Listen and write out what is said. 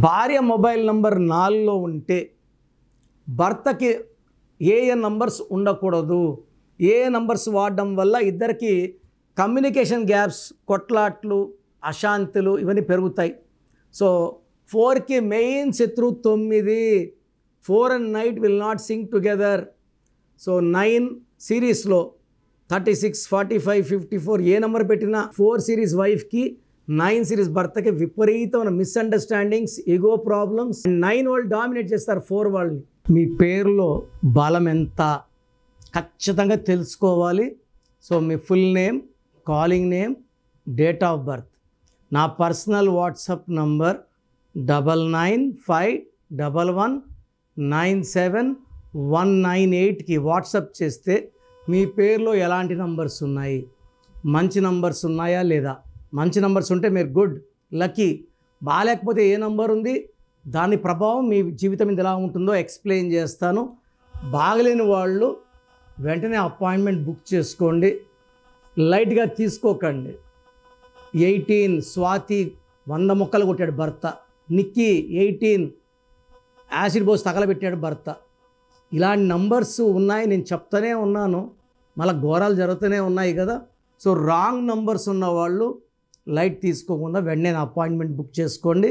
భార్య mobile number 4లో ఉంటే భర్తకి ఏ నంబర్స్ ఉండకూడదు, ఏ నంబర్స్ వాడడం వల్ల ఇద్దరికి కమ్యూనికేషన్ గ్యాప్స్, కొట్లాట్లు, అశాంతులు ఇవన్నీ పెరుగుతాయి. సో 4కి మెయిన్ శత్రు 9. 4 and 9 will not sync together. So 9 సిరీస్లో 36, 45, 54 ఏ నెంబర్ పెట్టినా 4 సిరీస్ వైఫ్కి 9 సిరీస్ భర్తకి విపరీతమైన మిస్అండర్స్టాండింగ్స్, ఈగో ప్రాబ్లమ్స్. 9 వాళ్ళు డామినేట్ చేస్తారు 4 వాళ్ళని. మీ పేరులో బలం ఎంత ఖచ్చితంగా తెలుసుకోవాలి. So me full name, calling name, date of birth. నా పర్సనల్ వాట్సాప్ నంబర్ 9951119719 వాట్సాప్ చేస్తే మీ పేరులో ఎలాంటి నంబర్స్ ఉన్నాయి, మంచి నంబర్స్ ఉన్నాయా లేదా. మంచి నంబర్స్ ఉంటే మీరు గుడ్, లక్కీ. బాగాలేకపోతే ఏ నంబర్ ఉంది, దాని ప్రభావం మీ జీవితం మీద ఎలా ఉంటుందో ఎక్స్ప్లెయిన్ చేస్తాను. బాగలేని వాళ్ళు వెంటనే అపాయింట్మెంట్ బుక్ చేసుకోండి, లైట్గా తీసుకోకండి. 18 స్వాతి 100 ముక్కలు కొట్టాడు భర్త. నిక్కీ 18 యాసిడ్ పోసి తగలబెట్టాడు భర్త. ఇలాంటి నంబర్స్ ఉన్నాయి, నేను చెప్తానే ఉన్నాను, మళ్ళీ ఘోరాలు జరుగుతూనే ఉన్నాయి కదా. సో రాంగ్ నంబర్స్ ఉన్న వాళ్ళు లైట్ తీసుకోకుండా వెంటనే అపాయింట్మెంట్ బుక్ చేసుకోండి.